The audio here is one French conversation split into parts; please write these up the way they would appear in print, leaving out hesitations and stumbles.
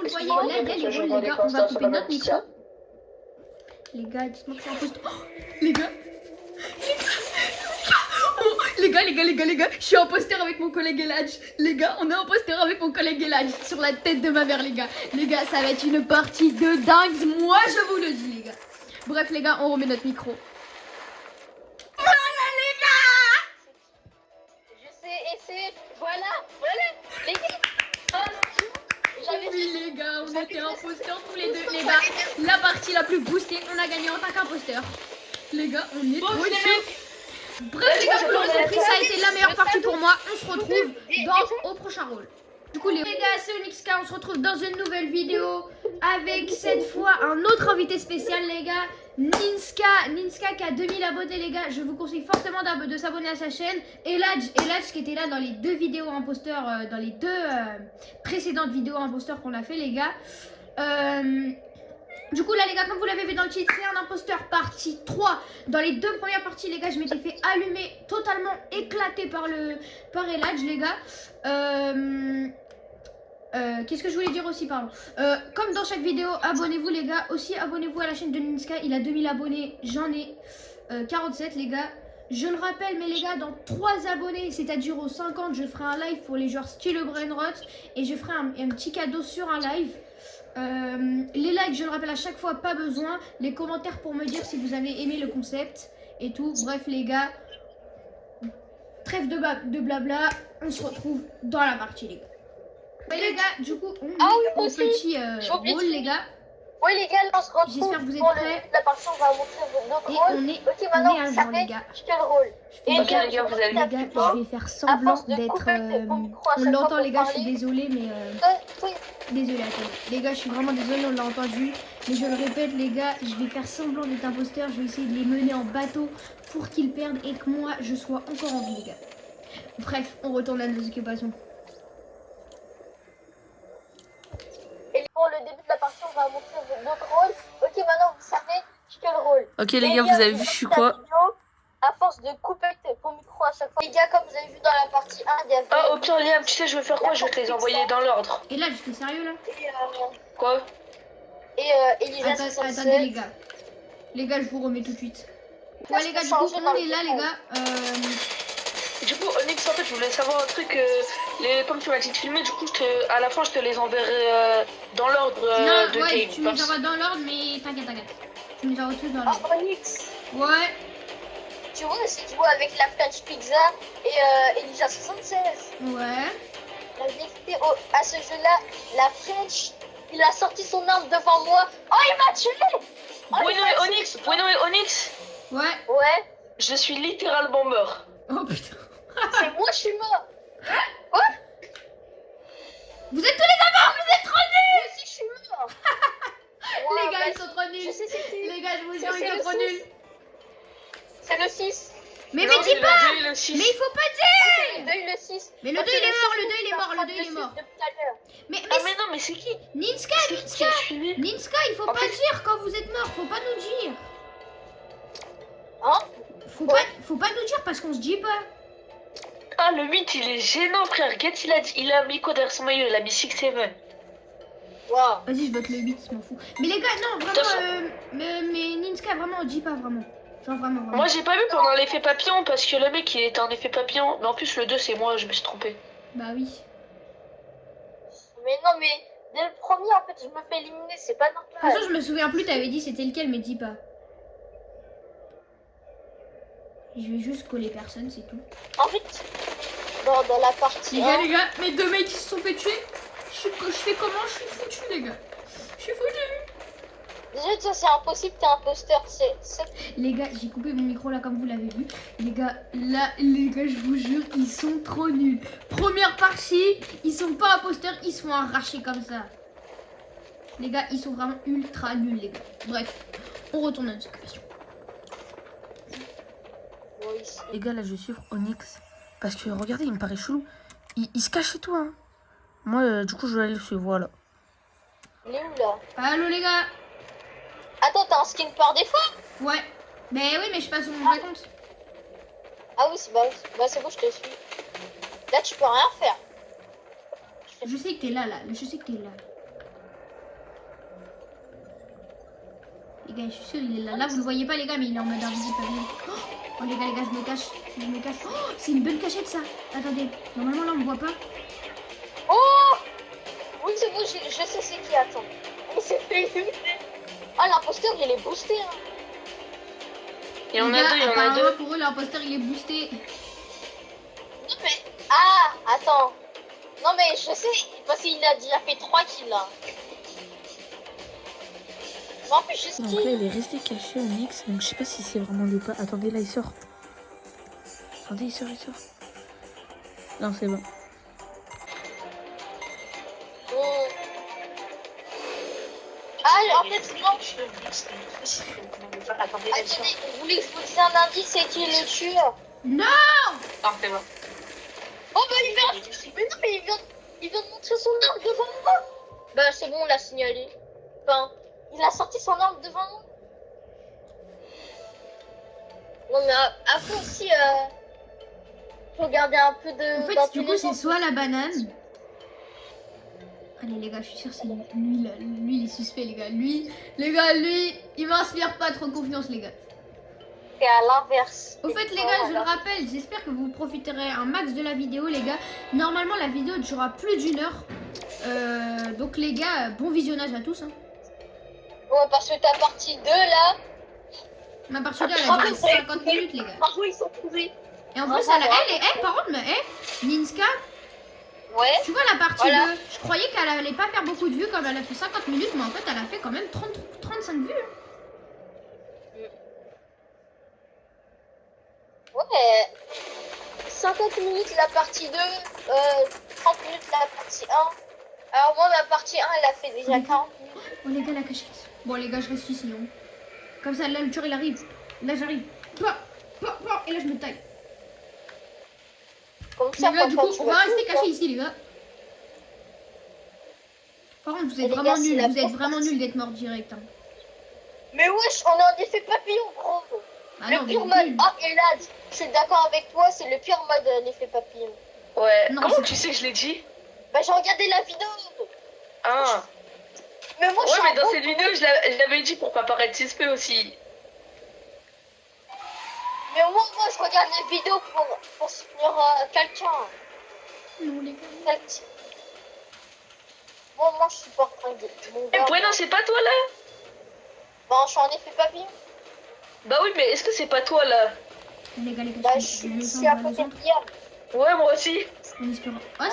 le voyez, là, il y a les rôles, les gars. On va couper notre micro. Les gars, dites-moi que c'est imposteur. Oh, les gars. Oh, les gars, je suis imposteur avec mon collègue Eladj. Les gars, on est imposteur avec mon collègue Eladj. Sur la tête de ma mère, les gars. Les gars, ça va être une partie de dingue. Moi, je vous le dis, les gars. Bref, les gars, on remet notre micro. Voilà, les gars. Je sais, et c'est... Voilà, les gars. Oui, les gars, on était imposteurs tous les deux. Les gars, la partie la plus boostée, on a gagné en tant qu'imposteur. Les gars, on est trop chauds. Bref, les gars, vous l'aurez compris, ça a été la meilleure partie pour moi. On se retrouve au prochain rôle. Du coup, les gars, c'est OnyxK. On se retrouve dans une nouvelle vidéo avec cette fois un autre invité spécial, les gars. Ninska qui a 2000 abonnés, les gars. Je vous conseille fortement de s'abonner à sa chaîne. Eladj qui était là dans les deux vidéos imposteurs, dans les deux précédentes vidéos imposteurs qu'on a fait, les gars. Du coup, là, les gars, comme vous l'avez vu dans le titre, c'est un imposteur partie 3. Dans les deux premières parties, les gars, je m'étais fait allumer, totalement éclaté par Eladj, les gars. Qu'est-ce que je voulais dire aussi, pardon. Comme dans chaque vidéo, abonnez-vous, les gars. Aussi, abonnez-vous à la chaîne de Ninska. Il a 2000 abonnés, j'en ai 47, les gars. Je le rappelle, mais les gars, dans 3 abonnés, c'est-à-dire aux 50, je ferai un live pour les joueurs style Brainrot. Et je ferai un petit cadeau sur un live. Les likes, je le rappelle à chaque fois, pas besoin. Les commentaires pour me dire si vous avez aimé le concept et tout. Bref, les gars, trêve de blabla. On se retrouve dans la partie, les gars. Ouais, les gars, du coup, on est au petit rôle, les gars. Oui, les gars, là, on se retrouve. J'espère que vous êtes pour prêts. La partie, on va montrer notre Et rôle. on est maintenant, à ça jour, les fait gars. quel rôle. Et Ok, les gars, vous avez les gars, je vais faire semblant d'être. On l'entend, les gars, je suis désolée, mais. Désolée, attendez. Les gars, je suis vraiment désolée, on l'a entendu. Mais je le répète, les gars, je vais faire semblant d'être imposteur. Je vais essayer de les mener en bateau pour qu'ils perdent et que moi, je sois encore en vie, les gars. Bref, on retourne à nos occupations. Et pour le début de la partie, on va montrer notre rôle. Ok, maintenant, vous savez quel rôle. Ok, les gars, vous avez vu, je suis quoi? À force de couper ton micro à chaque fois. Les gars, comme vous avez vu dans la partie 1, il y avait... Ah, au pire, Liam, tu sais, je vais faire quoi? Je vais te les envoyer dans l'ordre. Et là, j'étais sérieux, là? Quoi? Et Elisa, attendez, les gars. Les gars, je vous remets tout de suite. Ouais, les gars, du coup, on est là, les gars. Du coup, Onyx, en fait, je voulais savoir un truc. Les pommes, tu m'as dit de filmer, du coup, à la fin, je te les enverrai dans l'ordre de ouais, game. tu me les envoies dans l'ordre, mais t'inquiète. Tu me les envoies tous dans l'ordre. Onyx. Ouais. Tu vois, c'est jouer avec la French Pizza et Elisa 76. Ouais. La vérité, à ce jeu-là, la French, il a sorti son arme devant moi. Oh, il m'a tué. Bueno et Onyx. Ouais. Je suis littéralement mort. Oh putain. C'est moi, je suis mort. Quoi? Vous êtes tous les deux morts, vous êtes trop nuls. Moi aussi, je suis mort. Les gars, ils sont trop nuls. Je sais c'est qui. Les gars, je vous jure, ils sont trop nuls. C'est le 6. Mais dis pas. Mais il faut pas dire. Le 2 et le 6. Mais le 2 il est mort, le 2 il est mort, le 2 il est mort. Mais non, mais c'est qui? Ninska, il faut pas dire quand vous êtes mort, faut pas nous dire. Hein? Faut pas nous dire parce qu'on se dit pas. Ah, le 8, il est gênant, frère. Get, il a mis quoi derrière son maillot? Il a mis 6-7. Wow. Vas-y, je vote le 8, je m'en fous. Mais les gars, non, vraiment, mais Ninska, vraiment, on dit pas vraiment. Genre vraiment. Moi, j'ai pas vu pendant l'effet papillon parce que le mec, il était en effet papillon. Mais en plus, le 2, c'est moi, je me suis trompé. Bah oui. Mais non, mais dès le premier, en fait, je me fais éliminer, c'est pas normal. De toute façon, je me souviens plus, t'avais dit c'était lequel, mais dis pas. Je vais juste coller personne, c'est tout. En fait, dans la partie les gars, mes deux mecs qui se sont fait tuer. Je fais comment? Je suis foutu, les gars. Je suis foutu. Déjà, c'est impossible, t'es imposteur. Les gars, j'ai coupé mon micro là, comme vous l'avez vu. Les gars, là, je vous jure, ils sont trop nuls. Première partie, ils sont pas imposteurs, ils se font arracher comme ça. Les gars, ils sont vraiment ultra nuls, les gars. Bref, on retourne à notre occupation. Les gars, là, je vais suivre Onyx. Parce que, regardez, il me paraît chelou. Il se cache et tout, hein. Moi, du coup, je vais aller le suivre, voilà. Il est où, là? Allô, les gars? Attends, t'as un skin par défaut? Ouais. Mais oui, mais je passe sur mon vrai compte. Ah oui, c'est bon, je te suis. Là, tu peux rien faire. Je sais que t'es là, Je sais que t'es là. Les gars, je suis sûre, il est là. Là, vous le voyez pas, les gars, mais il est en mode invisible. Oh, les gars, je me cache. Je me cache. Oh, c'est une bonne cachette, ça. Attendez. Normalement, là, on me voit pas. Oh oui, c'est bon, je sais c'est qui, attends. Il s'est fait éliminer. Ah, l'imposteur, il est boosté. Hein. Il y en Les a gars, deux, il y en a apparemment, deux. pour eux, l'imposteur, il est boosté. Non, mais... Ah, attends. Non, mais je sais, parce qu'il a déjà fait 3 kills, là. Mais en plus, je sais Donc là, il est resté caché Onyx, donc je sais pas si c'est vraiment lui ou pas. Attendez, là, il sort. Attendez, il sort. Non, c'est bon. Ah, en fait, non. Attendez, Attendez, vous voulez que je vous dise un indice, c'est qui est le tueur? Non! Ah, c'est bon. Oh, bah, il vient... Mais non, mais il vient de montrer son arme devant moi. Bah, c'est bon, on l'a signalé. Enfin, il a sorti son arme devant moi. Non, mais après aussi, faut garder un peu de... En fait, du coup, c'est soit la banane. Allez, les gars, je suis sûre que c'est lui, là. Lui, il est suspect, les gars. Lui, il m'inspire pas trop confiance, les gars. Et à l'inverse. Au fait, les gars, je le rappelle, j'espère que vous profiterez un max de la vidéo, les gars. Normalement, la vidéo durera plus d'1 heure. Donc, les gars, bon visionnage à tous. Hein. Ouais, parce que ta partie 2, là... Ma partie 2, elle a duré 50 minutes, les gars. Par contre, ils sont trouvés. Et en plus, par contre, Ninska, Ouais. tu vois la partie Voilà. 2, je croyais qu'elle allait pas faire beaucoup de vues comme elle a fait 50 minutes, mais en fait, elle a fait quand même 35 vues. Hein. Ouais. 50 minutes la partie 2, 30 minutes la partie 1. Alors moi, ma partie 1, elle a fait déjà 40 minutes. Oh, les gars, la cachette. Bon, les gars, je reste ici. Hein. Comme ça, là, le tueur, il arrive. Là, j'arrive. Et là, je me taille. Comme ça, Les gars, du coup, tu on vas va rester tout, cachés ici, les gars. Par contre, vous êtes Les vraiment gars, c'est nuls. la Vous êtes porte vraiment partie. nuls d'être morts direct. Hein. Mais wesh, on a un effet papillon, gros. Ah Le non, pire mais mode. Ah, et là, je suis d'accord avec toi, c'est le pire mode l'effet papillon. Ouais, Non, comment c'est- tu sais que je l'ai dit? Bah, j'ai regardé la vidéo. Ah. Mais moi, je Ouais, suis mais un dans bon- cette vidéo, je l'avais dit pour pas paraître suspect aussi. Mais moi, je regarde les vidéos pour soutenir quelqu'un. non, les gars. Quelqu'un. Moi, je supporte un gars. Mon Eh, gars, Bueno, c'est pas toi là? Bah, je suis en effet papillon. Bah oui, mais est-ce que c'est pas toi là? Les gars, Bah, je je suis suis le ici à centre, côté le de centre. Guillaume. Ouais, moi aussi. En espérant. Oh,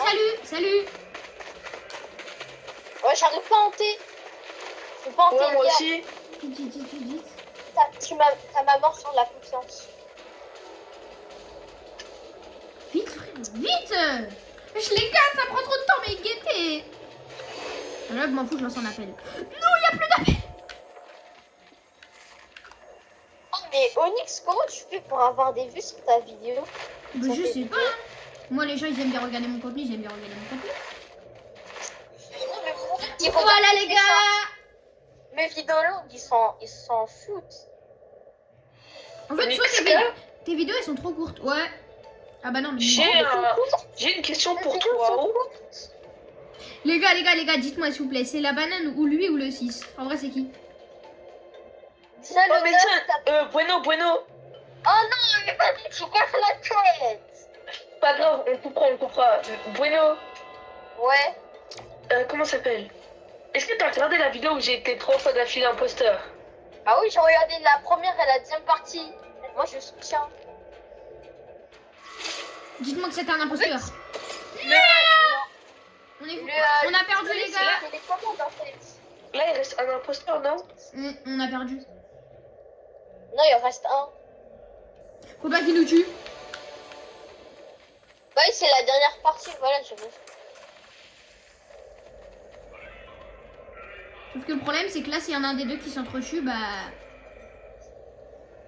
salut. Ouais, j'arrive pas à hanter. Je peux pas hanter Ouais, moi Guillaume. aussi. Vite. T'as ma mort sur la confiance. Vite, frère, vite. Je les casse, ça prend trop de temps, mais guettez. Là, je m'en fous, je lance un appel. Non, il y a plus d'appel. Oh, mais Onyx, comment tu fais pour avoir des vues sur ta vidéo? Bah, Ça je fait sais pas. Hein. Moi, les gens, ils aiment bien regarder mon contenu, j'aime bien regarder mon contenu. Non, mais bon, Voilà, les gars. Mes vidéos, ils s'en foutent. En fait, Mais soit qu'est-ce que- tes vidéos, elles sont trop courtes. Ouais. Ah bah non, mais... J'ai une question pour toi. Oh. Les gars, dites-moi, s'il vous plaît, c'est la banane ou lui ou le 6? En vrai, c'est qui? Déjà, Oh, le mais 9, tiens, Bueno. Oh non, mais vas-y, tu casses la tête. Pas grave, on coupera. Bueno, Ouais. comment ça s'appelle? Est-ce que t'as regardé la vidéo où j'ai été 3 fois d'affilée imposteur? Ah oui, j'ai regardé la première et la deuxième partie. Moi, je soutiens. Dites-moi que c'était un imposteur. On a perdu, les gars. C'est les commandes, en fait. Là, il reste un imposteur, non? On a perdu. Non, il en reste un. Faut pas qu'il nous tue. Bah oui, c'est la dernière partie, voilà, je veux. Sauf que le problème, c'est que là, s'il y en a un des deux qui s'entretue, bah...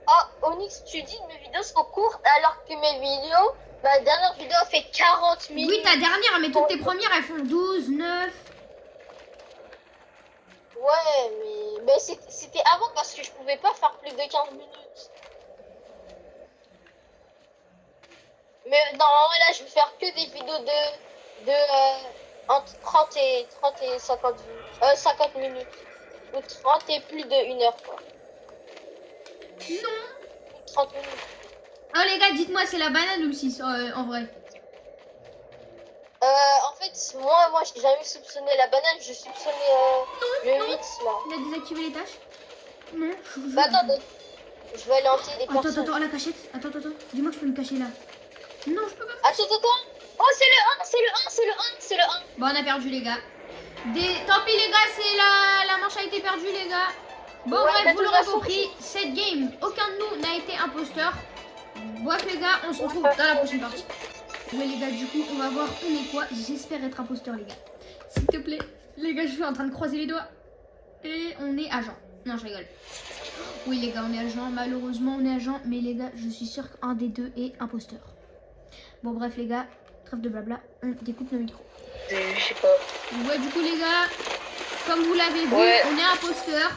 Ah, Onyx, tu dis que mes vidéos sont courtes alors que mes vidéos, ma dernière vidéo a fait 40 minutes. Oui, ta dernière, mais toutes tes premières, elles font 12, 9... Ouais, mais c'était avant parce que je pouvais pas faire plus de 15 minutes. Mais normalement, là, je vais faire que des vidéos entre 30 et 50 vues. 50 minutes. Ou 30 et plus de 1 heure, quoi. Non. 30 minutes. Oh les gars, dites-moi, c'est la banane ou le 6 en vrai? En fait, moi j'ai jamais soupçonné la banane, je soupçonnais le 8 là. Il a désactivé les tâches? Non, je vous jure. Bah attends, je vais aller hanter les Attends, personnes. la cachette. Attends. Dis-moi que je peux me cacher là. Non, je peux pas. Attends. Oh, c'est le 1. Bon, on a perdu les gars. Tant pis les gars, c'est la manche a été perdue les gars. Bon Ouais, bref, mais vous de l'aurez toute façon, compris, cette game, aucun de nous n'a été imposteur. Bref les gars, on se retrouve dans la prochaine partie. Ouais les gars, du coup, on va voir on est quoi. J'espère être imposteur les gars. S'il te plaît, les gars, je suis en train de croiser les doigts. Et on est agent. Non, je rigole. Oui les gars, on est agent. Malheureusement, on est agent. Mais les gars, je suis sûr qu'un des deux est imposteur. Bon bref les gars, trêve de blabla, on découpe nos micros. Je sais pas. Ouais, du coup, les gars, comme vous l'avez vu, Ouais. on est imposteur.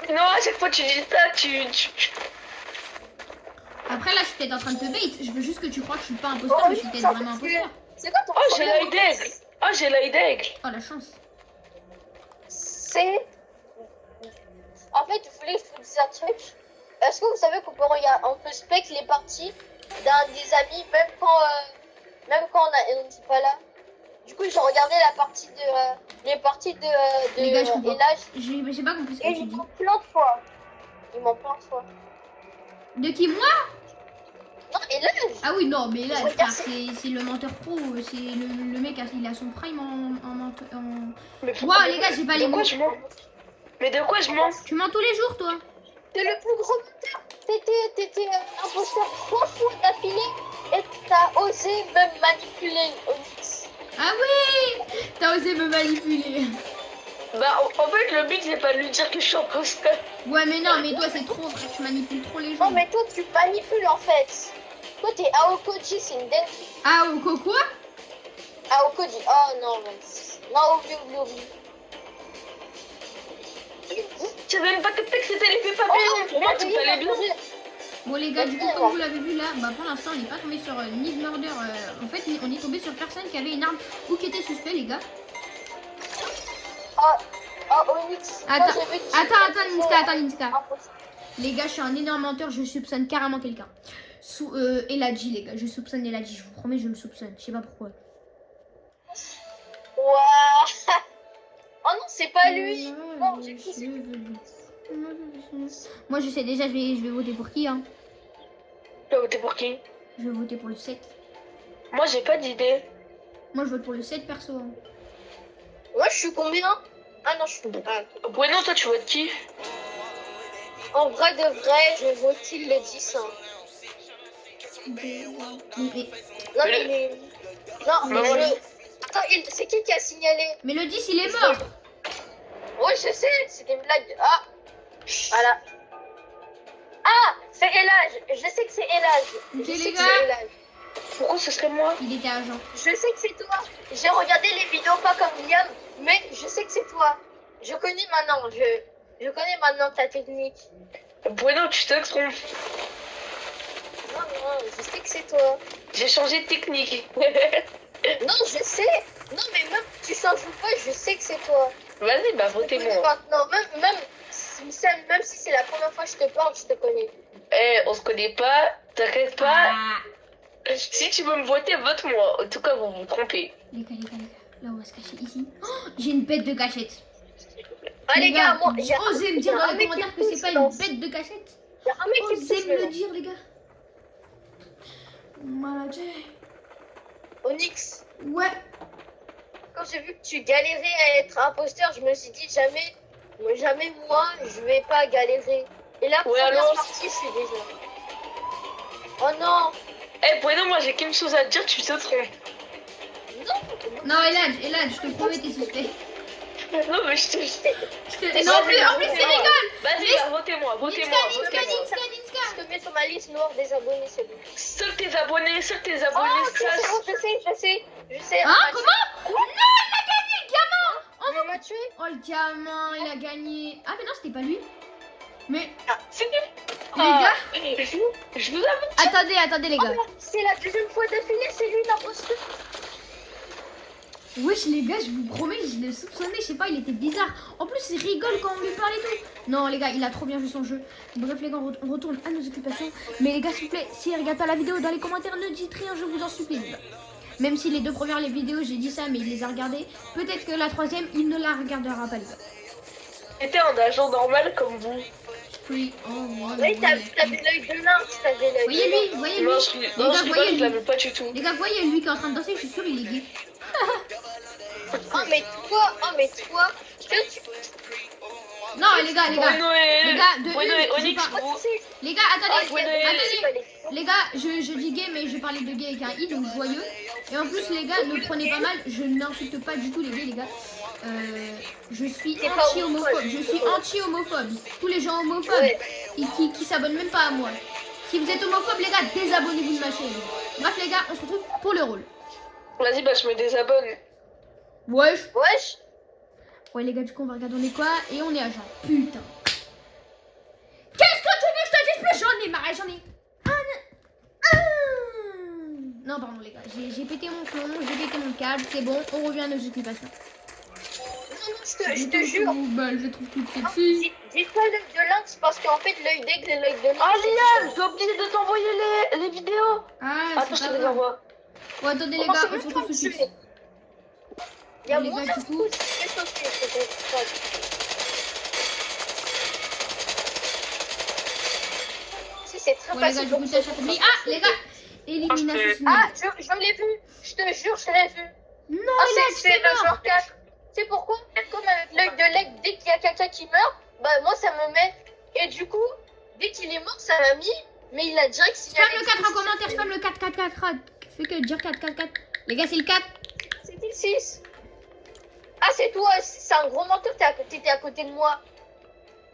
Non, à chaque fois tu dis ça, Après, là, je suis peut-être en train de te bait. Je veux juste que tu crois que je suis pas imposteur, mais je suis peut-être vraiment imposteur. C'est quoi ton Oh, j'ai problème? l'œil d'aigle. Oh, j'ai l'œil d'aigle. Oh, la chance. C'est... En fait, vous voulez que je vous dise un truc? Est-ce que vous savez qu'on peut regarder, on peut spec les parties d'un des amis, même quand on n'est pas là? Du coup, j'ai regardé les parties de Les gars, je comprends. Elage, J'ai pas compris ce et que tu ils dis. m'ont plein de fois. De qui, moi? Non, Elage. Ah oui, non, mais là, Je frère, regarde. c'est le menteur pro. C'est le mec, il a son prime en menteur. Mais Ouah, les gars, j'ai pas les de mots. quoi je mens? Mais de quoi je mens? Tu mens tous les jours, toi? T'es le plus gros menteur. T'étais imposteur 3 fois d'affilée et t'as osé me manipuler, Onyx. Ah oui! T'as osé me manipuler. Bah, en fait, le but, c'est pas de lui dire que je suis imposteur. Ouais, mais non, mais toi, c'est trop, frère. Tu manipules trop les gens. Non, mais toi, tu manipules en fait. Toi, t'es Aokoji, c'est une dingue. Ah, au quoi? Aokoji, oh non, non, oublie. Tu savais même pas que c'était l'effet papillon. Pour moi, tout allait bien. Bon les gars, du coup comme vous l'avez vu là, bah pour l'instant on n'est pas tombé sur ni de murder. En fait on est tombé sur personne qui avait une arme ou qui était suspect les gars. Oh, Onyx. Attends Ninska. Les gars, je suis un énorme menteur, je soupçonne carrément quelqu'un. Eladji les gars, je soupçonne Eladji, je vous promets je le soupçonne, je sais pas pourquoi. Waouh. Oh non, c'est pas lui. Non, j'ai qui c'est. Moi je sais déjà, je vais voter pour qui hein. Tu vas voter pour qui? Je vais voter pour le 7. Moi, j'ai pas d'idée. Moi je vote pour le 7 perso. Hein. Moi, je suis combien? Ah non, je suis... Ouais, non, toi, tu votes qui? En vrai de vrai, je vote le 10. Hein. Mais- Non, mais... Non, mais moi, Attends, c'est qui a signalé? Mais le 10 il est mort. Ouais, je sais, c'était une blague. Ah, voilà. Ah, c'est Elage. Je sais que c'est Elage. Ok, Je sais les que gars. c'est Elage. Pourquoi ce serait moi? Il était agent. Je sais que c'est toi. J'ai regardé les vidéos pas comme Liam, mais je sais que c'est toi. Je connais maintenant. Je connais maintenant ta technique. Bueno, tu te trompes. Non, je sais que c'est toi. J'ai changé de technique. Non, je sais. Non, mais même tu changes ou pas, je sais que c'est toi. Vas-y, bah, Je te connais votez-moi. maintenant. Même si c'est la première fois que je te parle, je te connais. Eh, on se connaît pas, t'inquiète pas. Ah. Si tu veux me voter, vote-moi. En tout cas, vous vous trompez. Les gars. Là on va se cacher ici. Oh, j'ai une bête de cachette. Ah, les gars, moi, j'ai osez me dire dans un les mec commentaires qui que c'est pousse pas dans- une bête de cachette. Il y a un mec qui Osez pousse me le dedans. dire les gars. Voilà, Onyx, ouais. quand j'ai vu que tu galérais à être imposteur, je me suis dit jamais moi, je vais pas galérer. Et là, Ouais, première alors- partie, je suis déjà. Oh non, Eh, Bueno, moi, j'ai qu'une chose à te dire, tu te trompes. Non, Elad, je te promets, t'es suspect. Non, mais je te... Non, en plus, c'est rigole. Vas-y, bah, votez-moi, votez-moi, votez-moi. Ninska. je te mets sur ma liste noire des abonnés, c'est bon. Seuls tes abonnés, Oh, sachent. c'est bon, je sais. Hein, comment? Non, il a gagné le diamant. On m'a tué. Oh, le diamant, il a gagné. Ah, mais non, c'était pas lui. Mais, Ah, c'est nul. les gars, Je vous avoue. attendez, les gars. C'est la deuxième fois d'affilée, c'est lui l'imposteur. Wesh les gars, je vous promets, je le soupçonnais, je sais pas, il était bizarre. En plus, il rigole quand on lui parle et tout. Non les gars, il a trop bien joué son jeu. Bref les gars, on retourne à nos occupations. Mais les gars, s'il vous plaît, si vous regardez pas la vidéo, dans les commentaires, ne dites rien, je vous en supplie. Les gars. Même si les deux premières les vidéos, j'ai dit ça, mais il les a regardées. Peut-être que la troisième, il ne la regardera pas les gars. C'était un agent normal comme vous. Oui, oh, ouais, Oui, t'avais l'œil de lynx, t'avais l'œil Voyez de lynx. lui, voyez lui. Non, Les gars, je voyez je lui. l'avais pas du tout. Les gars, voyez lui qui est en train de danser, je suis sûr il est gay. Oh mais toi, tu... Non les gars, les gars. De Bueno une, et je Onyx, parle- vous. Les gars, attendez, ouais, attendez. Les gars, je dis gay, mais je parlais de gay avec un i, donc joyeux. Et en plus, les gars, ne prenez pas mal, je n'insulte pas du tout les gays, les gars. Je suis T'es pas anti-homophobe. Je suis anti-homophobe. Tous les gens homophobes Ouais. qui s'abonnent même pas à moi. Si vous êtes homophobe, les gars, désabonnez-vous de ma chaîne. Bref, les gars, on se retrouve pour le rôle. Vas-y, bah je me désabonne. Wesh. Wesh. Ouais, les gars, du coup, on va regarder on est quoi et on est agent. Putain. Qu'est-ce que tu veux que je te dise plus? J'en ai marre, j'en ai. Non, pardon, les gars, j'ai pété mon plomb, j'ai pété mon câble, c'est bon, on revient à nos occupations. Non, je te jure. Je trouve tout Non, sexy. dis pas l'œil de lynx parce qu'en fait l'œil d'aigle et l'œil de lynx. Ah, Liam, j'ai oublié de t'envoyer les vidéos. Ah, Attends, je c'est te pas les grave. envoie. Bon, attendez, les Comment gars, c'est on se même retrouve pas tout de suite. tué. Il y a Les moins gars, de du coup. coups, c'est sauté. Si, c'est très Bon, les gars, facile. du coup, donc ça c'est- chaque Ah, les gars, élimination finale. Ah, je l'ai vu. Je te jure, je l'ai vu. Non, Ah, Alex, c'est t'es le mort. genre 4. C'est pourquoi, comme avec l'œil de l'aigle, dès qu'il y a quelqu'un qui meurt, bah moi ça me met. Et du coup, dès qu'il est mort, ça m'a mis. Mais il a direct signalé. Spam le 4 en commentaire, spam le 4, 4, 4, 4. Fais que dire 4, 4, 4. Les gars, c'est le 4. C'était le 6. Ah, c'est toi, c'est un gros menteur, t'étais à côté de moi.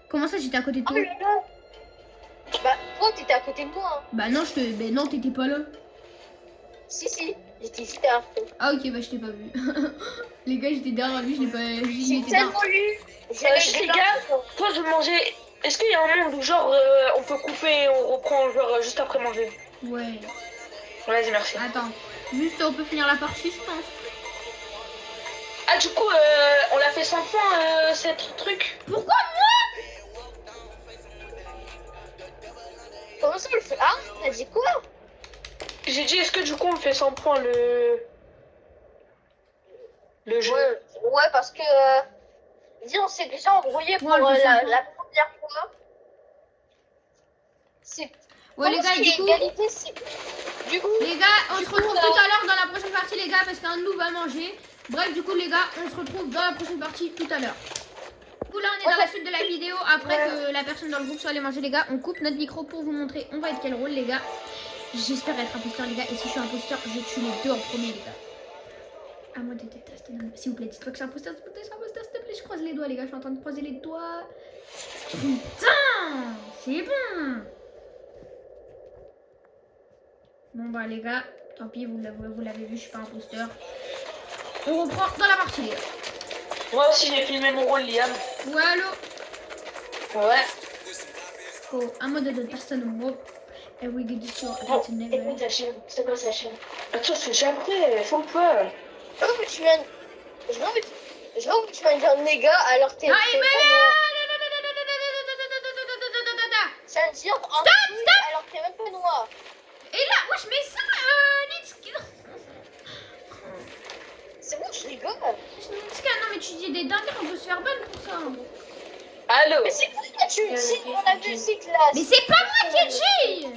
Comment ça, j'étais à côté de Oh toi? là là. Bah, toi, t'étais à côté de moi. Hein. Bah non, ben non, t'étais pas là. Si, j'étais ici derrière toi. Ah ok, bah je t'ai pas vu. Les gars, j'étais derrière lui, je l'ai pas vu. il J'ai était derrière. tellement lu. Les gars, toi je vais manger. Est-ce qu'il y a un monde où genre on peut couper et on reprend genre juste après manger? Ouais. Vas-y, merci. Attends, juste on peut finir la partie, je pense. Ah, du coup, on l'a fait 100 points cette truc. Pourquoi Comment ça, on le fait? Ah, t'as dit quoi? J'ai dit, est-ce que du coup on fait 100 points le jeu? Ouais, parce que. Dis, on s'est déjà embrouillé pour Ouais, on le fait la 100 points. première fois. C'est. Ouais les gars, c'est du coup, égalité, c'est. Du coup. les gars, on se retrouve tout à l'heure dans la prochaine partie, les gars, parce qu'un de nous va manger. Bref, du coup, les gars, on se retrouve dans la prochaine partie tout à l'heure. Du coup, là, on est dans la suite de la vidéo. Après que la personne dans le groupe soit allée manger, les gars, on coupe notre micro pour vous montrer on va être quel rôle, les gars. J'espère être imposteur, les gars. Et si je suis imposteur, je tue les deux en premier, les gars. À moi de détester. S'il vous plaît, dites-toi que je suis imposteur, s'il vous plaît, je croise les doigts, les gars. Je suis en train de croiser les doigts. Putain, c'est bon. Bon, bah, les gars, tant pis, vous l'avez vu, je suis pas imposteur. On reprend dans la partie, les gars. Moi aussi j'ai filmé mon rôle, Liam. Ouais, allô. Ouais. Oh, un mode de personne au mot. Et we get this your Bon, attention never. écoute, Hachim, c'est quoi ça, Hachim? Attends, c'est jamais, faut pas. Je veux que tu viennes. Je veux que tu viennes dire néga alors que t'es. Ah, t'es il pas me noir. Tu viens de dire un truc alors que t'es même pas noir. Et là, wesh, mais ça, Nitska. C'est bon, je rigole. Nitska, non, mais tu dis des dingueries, on peut se faire ban pour ça. Allô? Mais c'est pourquoi tu me dis qu'on a vu le cycle là? Mais c'est pas moi qui ai dit.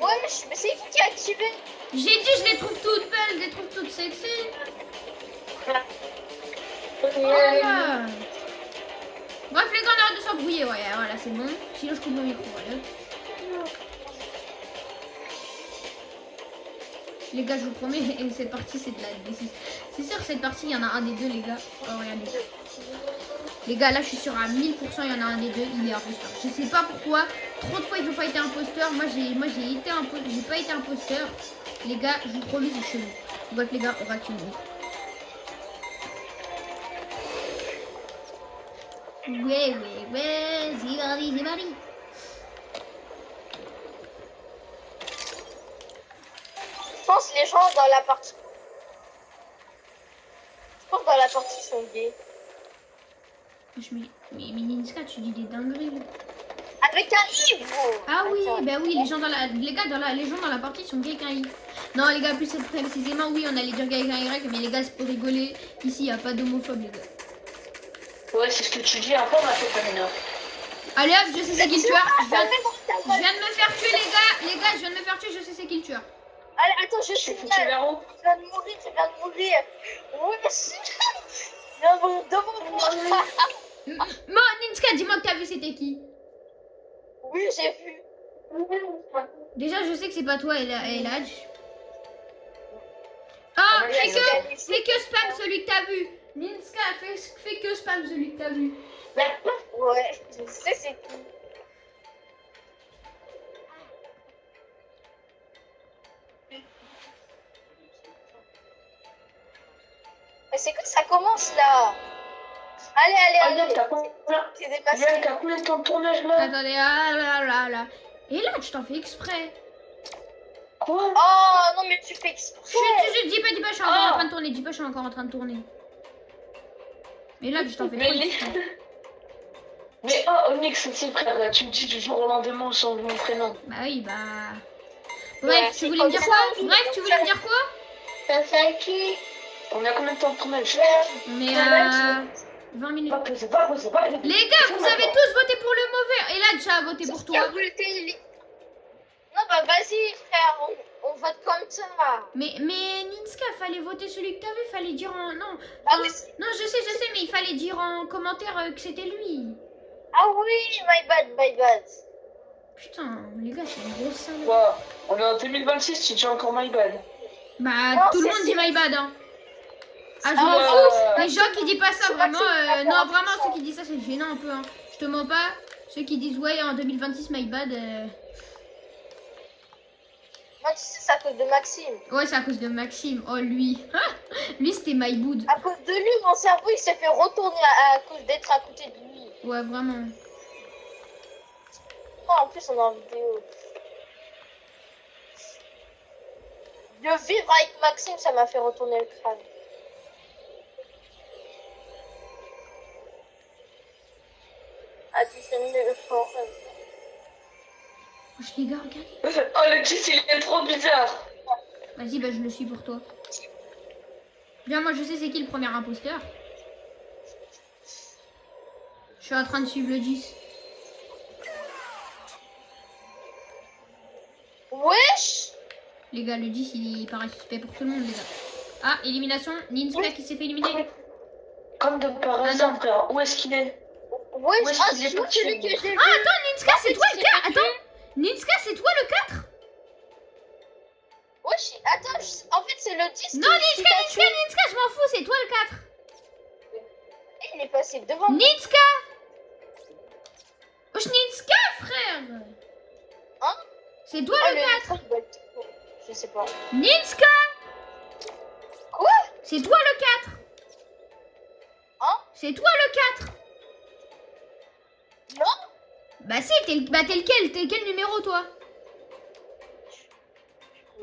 Ouais, mais c'est qui a activé? J'ai dit, je les trouve toutes belles, je les trouve toutes sexy. Voilà. Bref, les gars, on arrête de s'embrouiller, ouais, voilà, c'est bon. Sinon, je coupe mon micro, voilà. Les gars, je vous promets, et cette partie, c'est de la D6. C'est sûr que cette partie, il y en a un des deux, les gars. Oh, regardez. Les gars, là, je suis sûre à 1000%, il y en a un des deux, il est imposteur. Je sais pas pourquoi. Trop de fois, ils ont pas été imposteurs. Moi, j'ai pas été imposteur. Les gars, je vous promets, c'est chelou. Bref, les gars, on va tuer. Ouais, c'est Marie. Je pense pense que les gens dans la partie... Je pense que dans la partie ils sont gays. Mais Ninska, tu dis des dingueries. Là. Avec un i, gros. Ah oui, Attends. bah oui, les gens dans la partie sont gays avec un i. Non les gars, plus précisément, oui, on allait dire gay avec un y, mais les gars, c'est pour rigoler. Ici, y a pas d'homophobe, les gars. Ouais, c'est ce que tu dis, après on a fait pas mineur. Allez hop, je sais c'est qui le tueur. Je viens de me faire tuer, les gars. Les gars, je viens de me faire tuer, je sais c'est qui le tueur. Allez, attends, je Tu suis fais tuer là. vers où? Je viens de mourir. Oui, merci. Viens devant moi. Bon, Ninska, dis-moi que t'as vu c'était qui. Oui, j'ai vu. Déjà, je sais que c'est pas toi, Eladj. Ah, Ah, mais fais ils que spam celui que t'as vu. Ninska, fais que spam celui que t'as vu. Ouais, je sais c'est qui. Mais c'est que ça commence là. Allez, Ah, allez, Yann, allez. t'as combien C'est dépassé. Yann, t'as combien de temps de tournage là? Attendez, ah là. Eladj, t'en fais exprès. Quoi? Oh non, mais tu fais exprès. Chut, dis pas, je suis encore Ah. en train de tourner. Dis pas, je suis encore en train de tourner. Mais là, je t'en fais Mais trop les... exprès. Mais oh, Onyx aussi, frère, tu me dis du jour au lendemain, je change mon prénom. Bah oui, bah. Ouais, Bref, tu c'est voulais me dire comme quoi? ça. Bref, tu voulais me dire quoi? Ça fait qui? On a combien de temps de tournage? Mais 20 minutes. Pas poser, pas poser, pas poser. Les gars, vous avez tous voté pour le mauvais. Eladj a voté pour Qui a toi. voté? Non, bah vas-y, frère, on vote comme ça. Mais Ninska, fallait voter celui que t'as vu, fallait dire en... Non, Ah oui, non, je sais, mais il fallait dire en commentaire que c'était lui. ah oui, my bad. Putain, les gars, c'est une grosse salope. Wow. On est en 2026, tu dis encore my bad. Bah, Non, tout le c'est monde dit sûr. my bad, hein. Ah, je Ah m'en ouais, fous. ouais. Les gens qui disent pas ça, C'est pas vraiment, que c'est pas non, grave, vraiment, ça. ceux qui disent ça, c'est gênant un peu, hein. Je te mens pas. Ceux qui disent, ouais, en 2026, my bad. Moi, tu sais, c'est à cause de Maxime. Ouais, c'est à cause de Maxime. Oh, lui. Lui, c'était my boud. À cause de lui, mon cerveau, il s'est fait retourner à cause d'être à côté de lui. Ouais, vraiment. Oh, en plus, on est en vidéo. De vivre avec Maxime, ça m'a fait retourner le crâne. Ah, tu sais mieux le fond. Wesh, les gars, regardez. Oh, le cheat, il est trop bizarre. Vas-y, bah, je le suis pour toi. Bien, moi, je sais c'est qui le premier imposteur. Je suis en train de suivre le 10. Wesh! Les gars, le 10, il paraît suspect pour tout le monde, les gars. Ah, élimination. Ninska qui s'est fait éliminer. Comme de par Ah, hasard, non. frère. Où est-ce qu'il est? Wesh, Wesh, ah, il est c'est parti. celui que j'ai vu. Ah, attends, Ninska, c'est toi le c'est 4. fait Attends. Ninska, c'est toi le 4. Wesh, attends, en fait, c'est le 10 Non, Ninska, je m'en fous, c'est toi le 4. Il est passé devant moi. Ninska. Wesh, Ninska, frère. Hein? C'est toi Ah, le 4. Je sais pas. Ninska. Quoi? C'est toi le 4. Hein? C'est toi le 4. Non? Bah si, t'es lequel? T'es quel numéro, toi?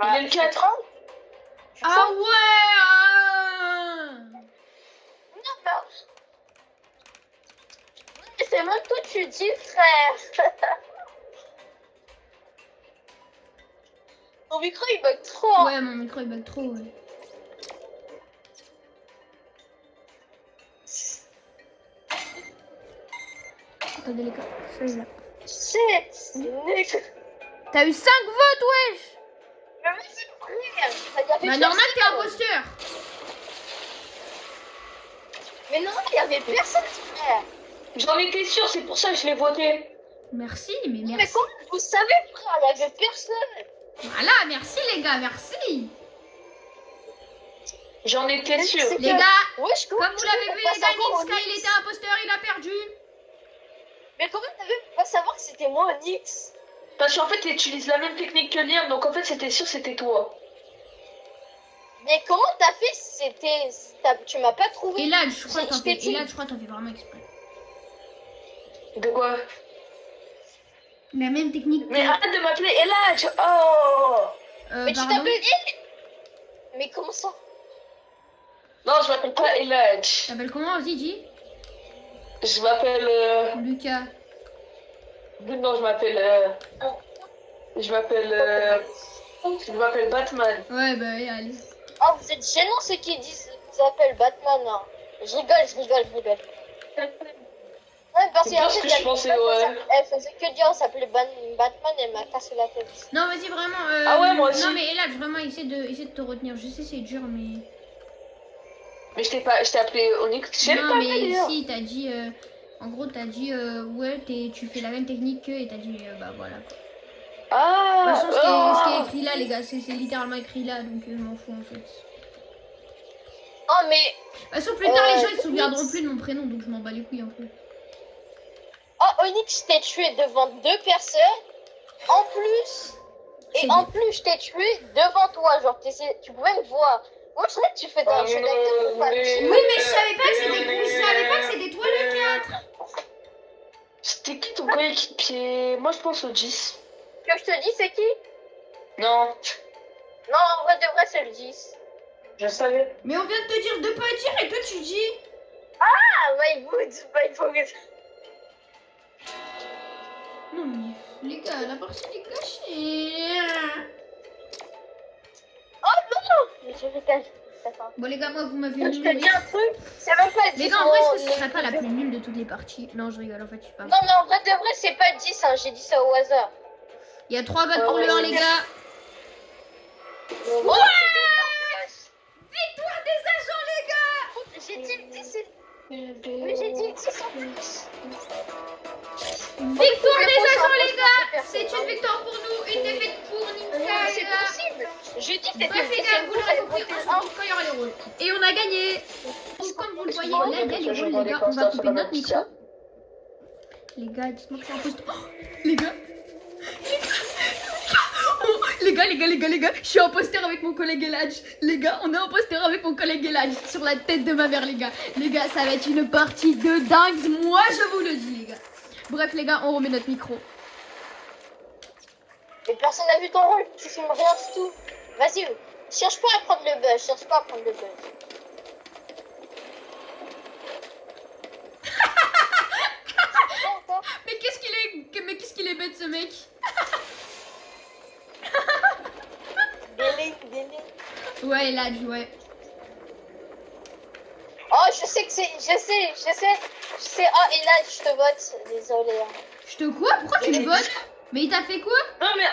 Il est le 4. Ah ouais. Non, mais c'est même toi tu dis, frère. Ton micro il bug trop. Ouais, mon micro il bug trop, ouais. Attendez les gars, celui-là. Shit, nul. T'as eu 5 votes, wesh. Mais vas-y, frère. Il y avait Bah normal, t'es personne. imposteur. Mais non, il y avait personne, frère. J'en étais sûr, c'est pour ça que je l'ai voté. Merci, mais Mais merci. comment vous savez, frère, il y avait personne. Voilà, merci les gars, merci. J'en étais sûr. C'est Les que- gars, Wesh, comment comme vous tu l'avez peux vu pas les gars, savoir Ninska, Onyx? il était imposteur, il a perdu. Mais comment t'avais pas savoir que c'était moi, Onyx? Parce qu'en fait, tu utilises la même technique que Liam, donc en fait, c'était sûr, c'était toi. Mais comment t'as fait si c'était... Tu m'as pas trouvé. Et là, je crois Je que t'en t'ai fais, dit. et là, je crois que t'en fais vraiment exprès. De quoi? La même technique. Mais arrête de m'appeler Eladj. Oh! Mais tu Pardon. t'appelles Mais comment ça? Non, je m'appelle pas Eladj. T'appelles comment, Zidi? Je m'appelle. Lucas. Non, je m'appelle. Je m'appelle. Je m'appelle Batman. Ouais, bah, allez. Oh, vous êtes gênants ceux qui disent vous appellent Batman. Hein. Je rigole. Ouais, parce C'est bien ce que je pensais, ouais. Elle faisait que dire, on s'appelait Batman et elle m'a cassé la tête. Non, vas-y, vraiment. Ah ouais, moi aussi. Non, mais Elad, vraiment, essaie de te retenir. Je sais, c'est dur, mais. Mais je t'ai appelé Onyx. J'ai Non, pas mais appelé, hein. si, t'as dit. En gros, t'as dit, ouais, tu fais la même technique qu'eux, et t'as dit, bah voilà. Quoi. Ah. De toute façon, ce qui est écrit là, les gars, c'est littéralement écrit là, donc je m'en fous en fait. Oh, mais. De toute façon, plus tard, les gens ils se souviendront plus de mon prénom, donc je m'en bats les couilles un peu. Oh, Onyx, je t'ai tué devant 2 personnes. En plus. C'est Et en plus, je t'ai tué devant toi. Genre, tu pouvais me voir. Moi, je sais que tu fais un jeu d'acteur ou pas. Oui, mais je savais pas que c'était toi le 4. C'était qui ton coéquipier? Moi, je pense au 10. Que je te dis, c'est qui? Non, Non, en vrai de vrai, c'est le 10. je savais. Mais on vient de te dire de pas dire, et toi tu dis. Ah, my good. Non, mais les gars, la partie est cachée. Mais je vais cacher. Bon, les gars, moi vous m'avez Je te nul. dis un truc, c'est même pas le 10. Les gars, en vrai, est-ce que ce serait pas la plus nulle de toutes les parties? Non, je rigole, en fait, je sais pas. Non, mais en vrai de vrai, c'est pas le 10, hein. J'ai dit ça au hasard. Il y a 3 votes pour le 1, les gars. Ouais! Victoire des agents, les gars. J'ai dit le 10, mais j'ai dit le 10 en plus. Victoire des agents, les gars. C'est une victoire pour nous, une défaite pour Ninja, les C'est gars. possible. Je dis que c'était Bref, les gars, vous l'aurez compris, on se retrouve quand il y aura les rôles. Et on a gagné. Donc, comme vous le voyez, là, il y a les rôles, les gars. On va couper notre micro. Les gars, dites-moi que c'est un poste. Oh, les gars. Oh, les gars, je suis imposteur avec mon collègue Eladj. Les gars, on est imposteur avec mon collègue Eladj. Sur la tête de ma mère, les gars. Les gars, ça va être une partie de dingue. Moi, je vous le dis, les gars. Bref, les gars, on remet notre micro. Mais personne n'a vu ton rôle, tu filmes rien du tout. Vas-y, cherche pas à prendre le buzz, Mais qu'est-ce qu'il est bête, ce mec. Délai. Ouais, Eladj, ouais. Oh, je sais que c'est. Je sais. Ah, et là, je te vote. Désolé. Hein. Je te quoi? Pourquoi tu me votes? Mais il t'a fait quoi? Non, mais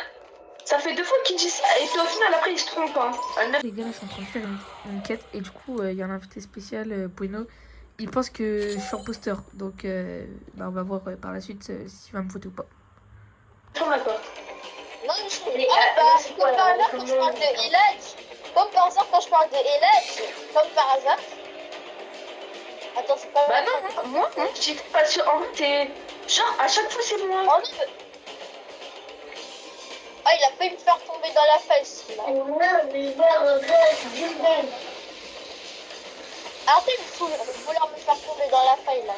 ça fait 2 fois qu'il dit ça et puis au final, après, il se trompe. Hein. Les gars, là, je suis en train de faire une quête et du coup, il y a un invité spécial, Bueno. Il pense que je suis imposteur, donc bah, on va voir par la suite s'il va me voter ou pas. D'accord. Non, comme par hasard, quand je parle de Eladj. Comme par hasard. Attends, c'est pas Bah vrai. non, moi, j'étais pas sûr. En fait, t'es. Genre, à chaque fois, c'est moi. Oh, non. Ah, il a failli me faire tomber dans la face. Là. Arrêtez de vouloir me faire tomber dans la faille là.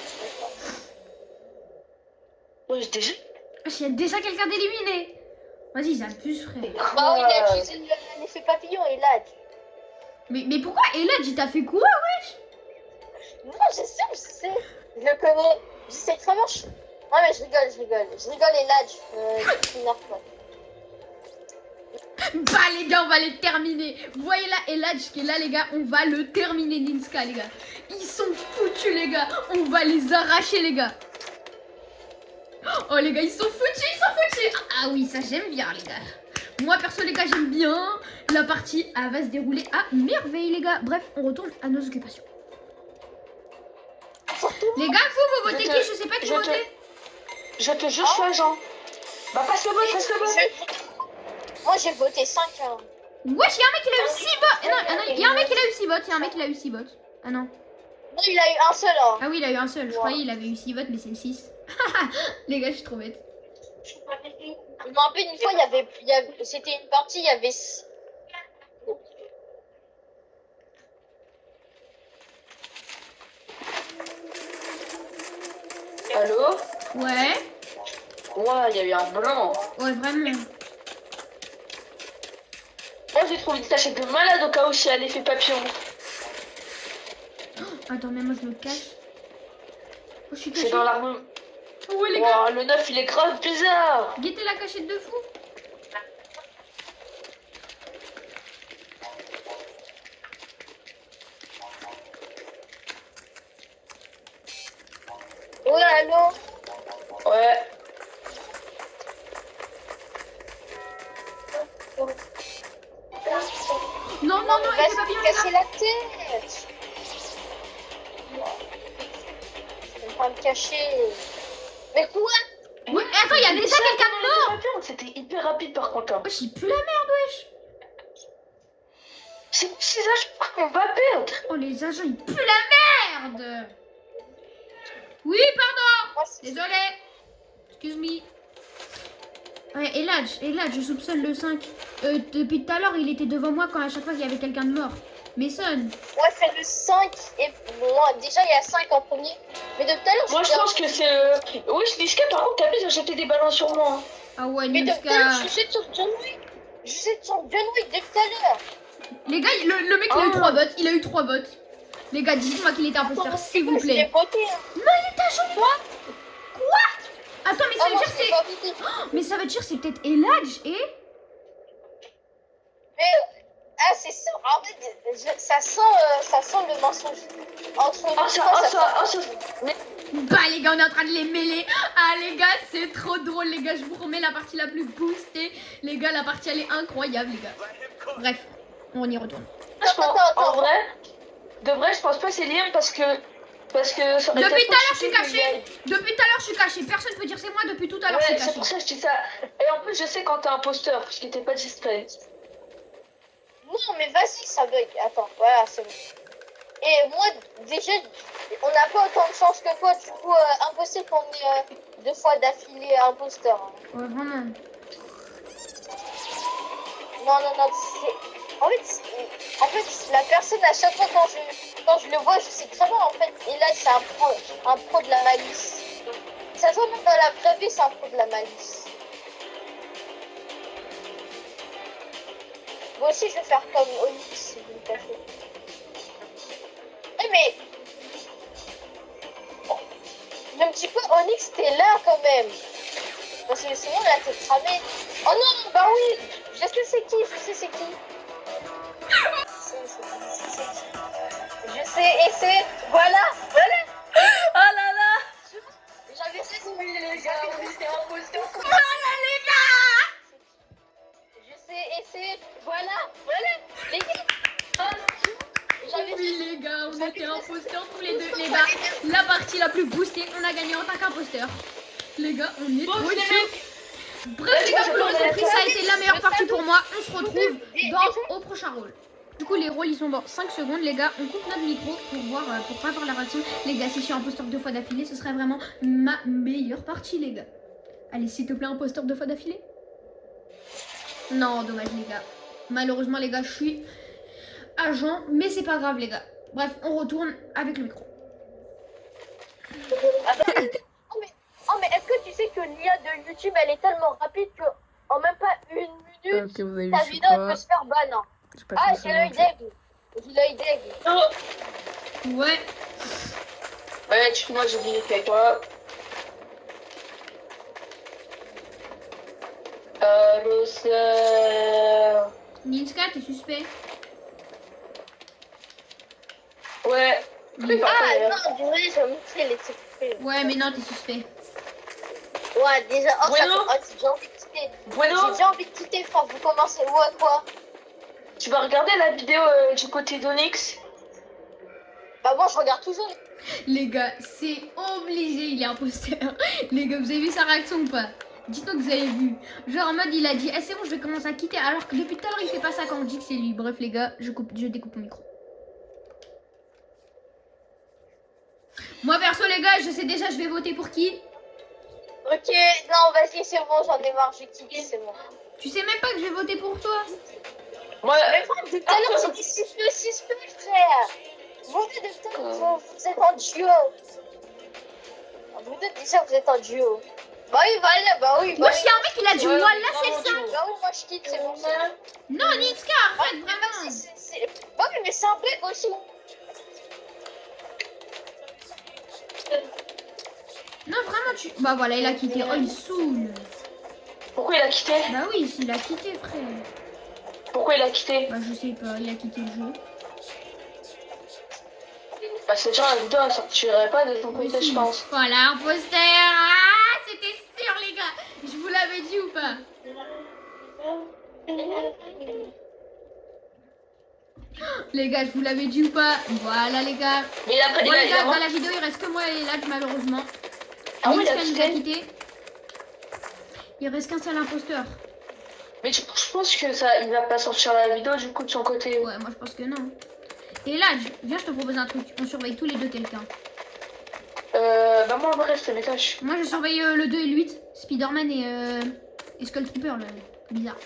Ouais, j'étais juste. Il y a déjà quelqu'un d'éliminé. Vas-y, ils abusent, frère. Bah oui, il a utilisé l'effet papillon et là. Mais pourquoi Eladj, il t'a fait quoi, wesh? Non, je sais. Je le connais. Je sais très bien. Non, mais je rigole et là, je m'énerve pas. Bah les gars, on va les terminer. Vous voyez là, Eladj qui est là, les gars, on va le terminer, Ninska, les gars. Ils sont foutus, les gars. On va les arracher, les gars. Oh les gars, ils sont foutus. Ah oui, ça j'aime bien, les gars. Moi perso, les gars, j'aime bien. La partie, elle va se dérouler à merveille, les gars. Bref, on retourne à nos occupations. Les gars, vous votez qui? Je sais pas qui voter. Je te jure, je suis agent. Bah passe le vote. Moi j'ai voté 5 ans. Wesh, y'a un mec qui a eu 6 votes. Non, y'a un mec qui a eu 6 votes. Ah non. Non, il a eu un seul. Hein. Ah oui, il a eu un seul. Je croyais qu'il avait eu 6 votes, mais c'est le 6. Les gars, je suis trop bête. Je me rappelle une fois, c'était une partie, il y avait. Allô? Ouais. Ouais, il y a eu un blanc. Ouais, vraiment. Oh, Moi, j'ai trouvé une cachette de malade au cas où si elle a l'effet papillon. Attends, mais moi je me cache. Oh, je suis C'est cachée. dans l'arme. Ouais, les gars. Wow, le 9, il est grave bizarre. Guettez la cachette de fou. Ouais, allô? Ouais. Non, non, non, elle fait pas bien, les gars. casser la tête. Je vais pas me cacher. Mais quoi? Ouais, attends, il y a déjà quelqu'un de mort. Papillon, c'était hyper rapide par contre. Hein. Wesh, il pue la merde, wesh. C'est ces agents qu'on va perdre. Oh, les agents, ils puent la merde. Oui, pardon. Moi, c'est- Désolé. Excuse me. Ouais, Eladj, je soupçonne le 5. Depuis tout à l'heure, il était devant moi quand à chaque fois il y avait quelqu'un de mort. Mason. Ouais, c'est le 5 et moi, déjà il y a 5 en premier. Mais de tout à l'heure, Moi, je pense que c'est. Oui, je dis par contre, t'as vu, j'ai jeté des ballons sur moi. Hein. Ah ouais, Mais de tout à l'heure, Niska. je jette sur John Wick. Je jette sur John Wick depuis tout à l'heure. Les gars, le mec, il a eu 3 votes. Il a eu 3 votes. Les gars, dites-moi qu'il était imposteur, s'il vous Je l'ai plaît. voté. Hein. Non, il est agent. Quoi? Attends, mais ça Ah, veut moi, dire je l'ai c'est... pas voté. Mais ça veut dire c'est peut-être Eladj et... Mais ah, c'est ça. En fait, ça sent le mensonge. Entre Ah, ça. Bah les gars, on est en train de les mêler. Ah les gars, c'est trop drôle les gars. Je vous remets la partie la plus boostée. Les gars, la partie elle est incroyable les gars. Bref, on y retourne. Je pense, Attends. en vrai, de vrai, je pense pas que c'est Liam parce que ça aurait Depuis été tout à l'heure, je suis foutu que cachée. Depuis tout à l'heure, je suis cachée. Personne peut dire c'est moi. Depuis tout à l'heure, Ouais, je c'est suis pour cachée. ça que je dis ça. Et en plus, je sais quand t'es imposteur, parce qu'il était pas discret. Non, mais vas-y, ça bug. Attends, voilà, c'est bon. Et moi, déjà, on n'a pas autant de chance que toi. Du coup, impossible qu'on ait 2 fois d'affilée imposteur. Hein. Ouais, vraiment. Non, en fait, la personne, à chaque fois quand je le vois, je sais très bien, en fait, et là, c'est un pro de la malice. Ça se voit même dans la vraie vie, c'est un pro de la malice. Moi aussi, je vais faire comme Onyx, si vous le cachez. Eh, mais... Ne me dis pas, Onyx, t'es là, quand même. Parce que sinon, là, t'es cramé. Oh non, bah oui, je sais c'est qui. Je sais, et c'est... Voilà. Oh là là. J'avais résumé les gars, on était en position. Voilà les gars. Je sais, et c'est... Voilà, les gars. J'avais Oui les gars, on était imposteurs tous les deux. Les gars, la partie la plus boostée, on a gagné en tant qu'imposteur. Les gars, on est trop chauds. Bref les gars, vous l'aurez compris, ça a été la meilleure partie pour moi. On se retrouve au prochain rôle. Du coup, les rôles ils sont dans 5 secondes. Les gars, on coupe notre micro pour voir, pour pas voir la réaction. Les gars, si je suis imposteur 2 fois d'affilée, ce serait vraiment ma meilleure partie, les gars. Allez, s'il te plaît, imposteur 2 fois d'affilée. Non, dommage, les gars. Malheureusement, les gars, je suis agent, mais c'est pas grave, les gars. Bref, on retourne avec le micro. Oh, mais est-ce que tu sais que l'IA de YouTube, elle est tellement rapide que en même pas une minute, Ok, vous avez vu, ta je suis vidéo elle peut quoi? se faire ban. Hein. J'ai pas Ah, fait j'ai l'œil d'aigle. Ouais. Ouais, moi j'ai oublié avec toi. Rosa. Ninska, t'es suspect. Ouais. Ninska. Ah non, désolé, j'ai montré les trucs. Ouais, mais non, t'es suspect. Ouais, déjà, oh, Bueno. j'ai envie de quitter. Bueno, J'ai déjà envie de quitter, frère. Vous commencez où à quoi? tu vas regarder la vidéo du côté d'Onyx? Bah, moi, je regarde toujours. Les gars, c'est obligé, il est imposteur. Les gars, vous avez vu sa réaction ou pas? Dites-nous que vous avez vu. Genre en mode, il a dit, ah c'est bon, je vais commencer à quitter. Alors que depuis tout à l'heure, il fait pas ça quand on dit que c'est lui. Bref, les gars, je découpe mon micro. Moi, perso, les gars, je sais déjà, je vais voter pour qui. Ok, non, vas-y, c'est bon, j'en ai marre, j'ai quitté, c'est bon. Tu sais même pas que je vais voter pour toi. Moi, Mais frère, tout à l'heure, j'ai dit 6 peu, frère. Vous êtes de tout, vous êtes en duo. Vous êtes déjà, vous êtes en duo. Bah oui, voilà, bah oui. Moi, bah s'il y a un mec, il a dit Ouais, voilà, non, c'est le non, 5. Bah oui, moi je quitte, c'est bon. Non, Niska, arrête, vraiment. Bah oui, mais c'est un bug aussi. Non, vraiment, tu. Bah voilà, il a quitté. Oh, il saoule. Pourquoi il a quitté? Bah oui, il a quitté, frère. Pourquoi il a quitté? Bah, je sais pas, il a quitté le jeu. Bah c'est déjà la vidéo, elle sortirait pas de ton côté, je pense. Voilà, imposteur. Ah, c'était sûr, les gars. Je vous l'avais dit ou pas? Les gars, je vous l'avais dit ou pas? Voilà, les gars. Mais il a Bon, les gars, dans il a... la vidéo, il reste que moi et Lad, malheureusement. Ah oui, il a Niska nous a quitté. quitté. Il reste qu'un seul imposteur. Mais je pense que ça, il va pas sortir la vidéo du coup de son côté. Ouais, moi je pense que non. Et là, viens, je te propose un truc. On surveille tous les deux quelqu'un. Bah moi en vrai je fais mes tâches. Moi je surveille le 2 et le 8. Spider-Man et Skull Trooper, le bizarre.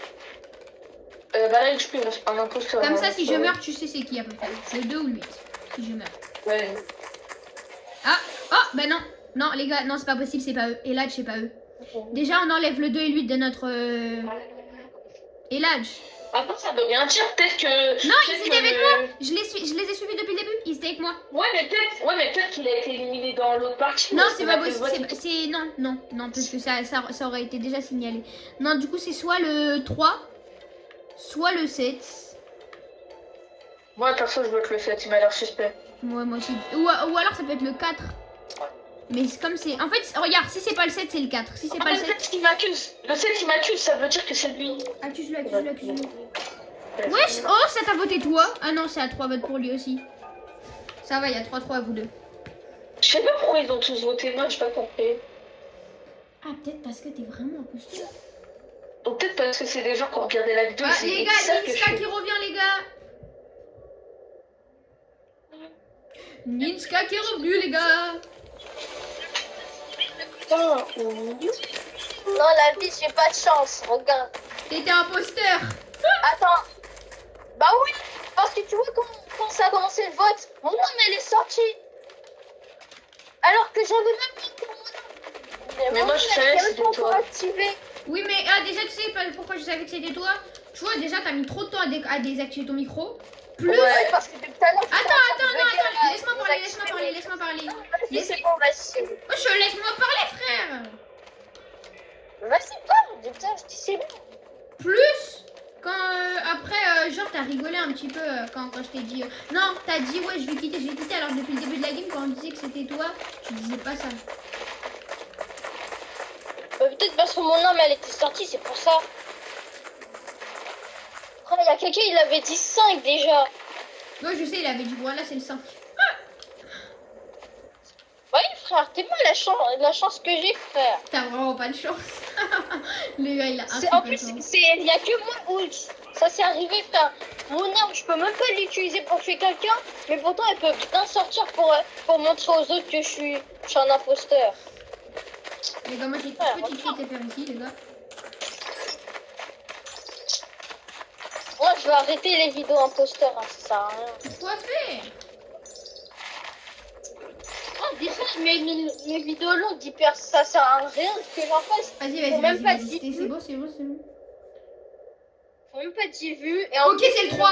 Bah là je peux un imposteur. Comme ça, si je meurs, tu sais c'est qui à peu près. Le 2 ou le 8. Si je meurs. Ouais. Ah, oh, bah non. Non, les gars, non, c'est pas possible, c'est pas eux. Eladj, c'est pas eux. Déjà, on enlève le 2 et le 8 de notre. Eladj. Après ça veut rien dire, peut-être que. Non, peut-être ils étaient que avec moi. Je les ai suivis depuis le début. Ils étaient avec moi. Ouais mais peut-être qu'il a été éliminé dans l'autre partie. Non, parce c'est qu'on pas a fait le possible. vote. C'est non, parce que ça aurait été déjà signalé. Non, du coup, c'est soit le 3, soit le 7. Moi perso je vote le 7, il m'a l'air suspect. Ouais, moi aussi. Ou alors ça peut être le 4. Mais comme c'est. En fait, regarde, si c'est pas le 7, c'est le 4. Si c'est pas Ah, le le 7. 7 il m'accuse. Le 7 il m'accuse, ça veut dire que c'est lui. Accuse-le, accuse-le, accuse-le. Wesh, oh, ça t'a voté toi. Ah non, c'est à 3 votes pour lui aussi. Ça va, il y a 3-3 à vous deux. Je sais pas pourquoi ils ont tous voté, moi j'ai pas compris. Ah, peut-être parce que t'es vraiment imposteur. Ou peut-être parce que c'est des gens qui ont regardé la vidéo. Ah, c'est- les ils gars, savent que je Ninska suis- qui revient, les gars. Ninska qui est revenu, les gars. Non, la vie, j'ai pas de chance. Regarde. T'étais imposteur. Attends. Bah oui, parce que tu vois quand ça a commencé le vote, mon nom elle est sortie. Alors que j'avais même pas encore mon nom. Mais mon moi, nom, je elle savais était que même c'était pas toi. encore activé. Oui, mais déjà, tu sais pas pourquoi je savais que c'était toi. Tu vois, déjà, t'as mis trop de temps à désactiver ton micro. Plus. Ouais, parce que depuis tout à l'heure. Attends, laisse-moi parler, laisse-moi parler. Vas-y, c'est bon, vas-y. Oh, laisse-moi parler, frère. Vas-y, parle. Putain, je dis c'est bon. Plus, quand après, genre, t'as rigolé un petit peu quand je t'ai dit. Non, t'as dit, ouais, je vais quitter. Alors, depuis le début de la game, quand on disait que c'était toi, tu disais pas ça. Peut-être parce que mon nom elle était sortie, c'est pour ça. Oh, il y a quelqu'un, il avait dit 5 déjà. Moi, je sais, il avait dit, voilà, c'est le 5. Oui, frère, t'es pas la chance que j'ai, frère. T'as vraiment pas de chance. Les gars, il a En plus, il y a que moi ult. Ça s'est arrivé, frère. Mon arme, je peux même pas l'utiliser pour tuer quelqu'un, mais pourtant elle peut bien sortir pour montrer aux autres que je suis un imposteur. Les gars, moi, j'ai une petite fête à faire ici, les gars. Moi, je vais arrêter les vidéos imposteurs, hein, ça sert à rien. Quoi faire? Oh, déjà, je mets mes vidéos longues d'hyper, ça sert à rien que j'en fasse. Vas-y, Faut même pas vas-y. dire. C'est bon. Faut même pas 10 vues. Et en Ok, plus, c'est le 3.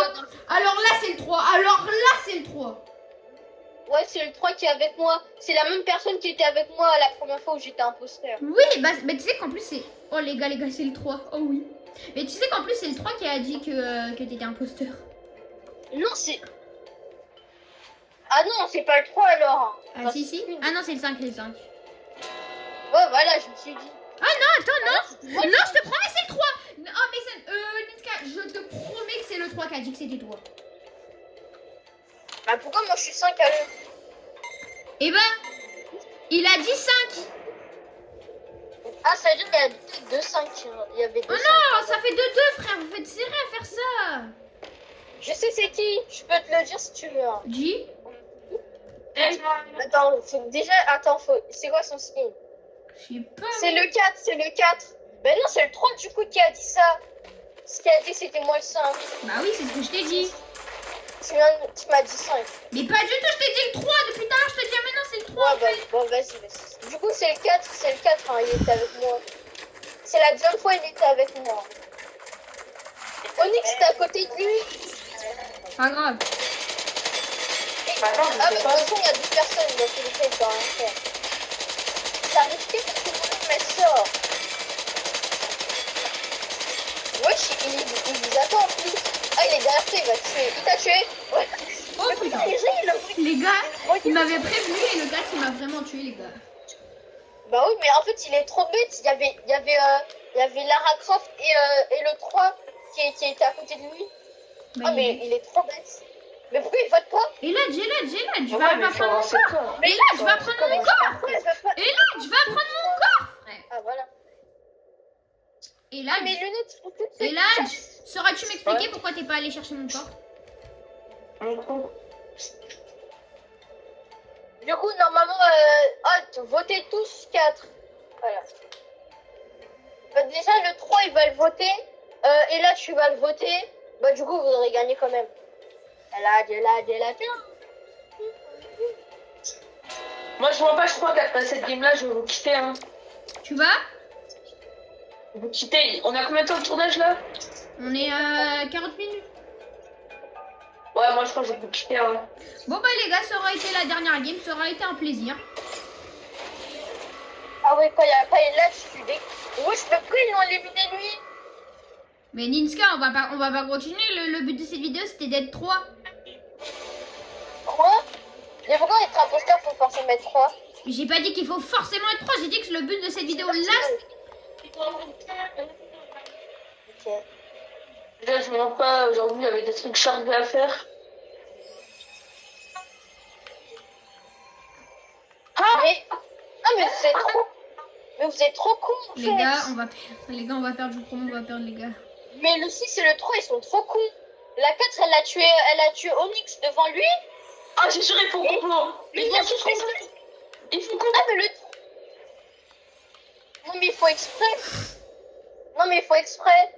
Alors là, c'est le 3. Ouais, c'est le 3 qui est avec moi. C'est la même personne qui était avec moi la première fois où j'étais imposteur. Oui, mais tu sais qu'en plus, c'est. Oh, les gars, c'est le 3. Oh oui. Mais tu sais qu'en plus, c'est le 3 qui a dit que t'étais imposteur. Non, c'est... Ah non, c'est pas le 3 alors. Ah, si. Ah non, c'est le 5, les 5. Ouais, voilà, je me suis dit. Ah non, attends, non. Ouais. Non, je te promets, c'est le 3. Oh, mais Nitka, je te promets que c'est le 3 qui a dit que c'était toi. Bah pourquoi moi je suis 5 à l'heure? Eh ben, il a dit 5. Ah, ça veut dire qu'il y a 2-5. Il y avait 2 Oh non, ça fait 2-2, frère. Vous faites serré à faire ça. Je sais c'est qui. Je peux te le dire si tu veux. Hein. Dis. Attends, c'est quoi son skin? Je sais pas. C'est le 4. Ben non, c'est le 3 du coup qui a dit ça. Ce qu'il a dit c'était moi le 5. Bah oui, c'est ce que je t'ai dit. Tu m'as dit 5. Mais pas du tout, je t'ai dit le 3. Depuis tout à l'heure, je te dis, ah, mais non, c'est le 3 Ouais, en fait. bon, vas-y. Du coup, c'est le 4, hein, il était avec moi. C'est la deuxième fois il était avec moi. Onyx, t'es à côté de lui. Pas grave. Attends, Ah, je mais de sais toute pas. façon, il y a 2 personnes, donc il essaie de rien faire. Ça risqué parce que tout le monde met sort. Wesh, il vous attend en plus. Ah, il est derrière toi, il va te tuer. Il t'a tué? Ouais. Oh putain. Les gars, il m'avait prévenu et le gars qui m'a vraiment tué, les gars. Bah oui, mais en fait, il est trop bête. Il y avait Lara Croft et le 3 qui était à côté de lui. Bah, Ah, mais il est trop bête. Mais pourquoi il vote pas? Eladj, Ouais, va mais prendre mon c'est corps. quoi? Eladj, va prendre mon corps. Pourquoi il vote pas? Eladj, va prendre mon corps, frère. Ah, voilà. Ah, Eladj, mes lunettes sont toutes faites. Eladj, sauras-tu m'expliquer Ouais. pourquoi t'es pas allé chercher mon corps? Du coup, normalement, votez tous 4. Voilà. Bah, déjà, le 3, il va le voter. Et là, tu vas le voter. Bah, du coup, vous aurez gagné quand même. Moi, je vois pas, je crois qu'après cette game-là, je vais vous quitter. Hein. Tu vas? Vous quitter. On a combien de temps de tournage là? On est à 40 minutes. Ouais, moi, je crois que je vais vous quitter. Hein. Bon bah les gars, ça aura été la dernière game, ça aura été un plaisir. Ah ouais, quand il n'y a pas là, je suis dé... Ouais, je peux plus, ils l'ont éliminé lui. Mais Ninska, on va pas continuer. Le but de cette vidéo, c'était d'être 3. Quoi? Mais pourquoi être imposteur, faut forcément mettre 3? J'ai pas dit qu'il faut forcément être 3, j'ai dit que le but de cette vidéo là, Ok. Déjà, je me rends pas. Aujourd'hui, j'avais des trucs chargés à faire. Mais... Ah, mais vous êtes trop... Mais vous êtes trop cons, en les fait. gars, on va perdre. Les gars, on va perdre, je vous promets, on va perdre les gars. Mais le 6 et le 3, ils sont trop cons. La 4, elle a tué Onyx devant lui. Ah, c'est sûr, il faut complot. Mais Il il a faut tous fait complot. Il faut Ah, complot. mais le... Non, mais il faut exprès. Non, mais il faut exprès.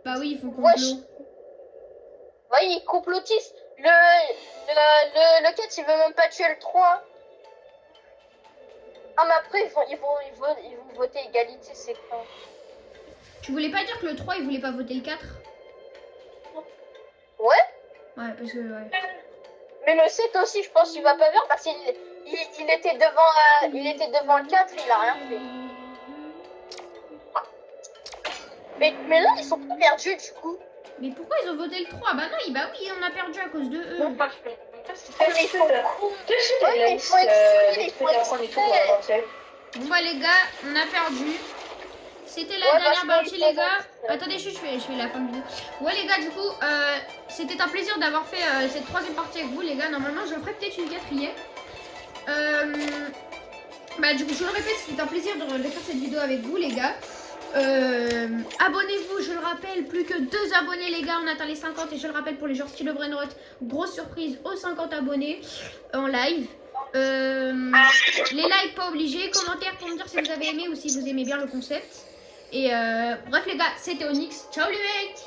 Bah oui, il faut qu'on Wesh. complot. Ouais, il complotise. Le 4, il veut même pas tuer le 3. Ah, mais après, ils vont voter égalité, c'est quoi? Tu voulais pas dire que le 3, il voulait pas voter le 4? Ouais. Ouais, parce que ouais. Mais le 7 aussi, je pense qu'il va pas faire parce qu'il était devant le 4, il a rien fait. Mais là, ils sont pas perdus du coup. Mais pourquoi ils ont voté le 3? Bah non, bah oui, on a perdu à cause de eux. Non, pas que- Mais ils sont cons. Qu'est-ce Ouais, mais il faut exprès. Bon bah les gars, on a perdu. C'était la Ouais, dernière parce que partie il les faut gars. voir. Attendez, je fais la fin de vidéo. Ouais les gars, du coup, c'était un plaisir d'avoir fait cette troisième partie avec vous les gars. Normalement, je ferai peut-être une quatrième. Bah du coup, je le répète, c'était un plaisir de faire cette vidéo avec vous les gars. Abonnez-vous, je le rappelle, plus que 2 abonnés les gars, on atteint les 50 et je le rappelle pour les joueurs style Brainrot, grosse surprise aux 50 abonnés en live. Les likes pas obligés, commentaires pour me dire si vous avez aimé ou si vous aimez bien le concept. Et bref les gars, c'était Onyx, ciao les mecs.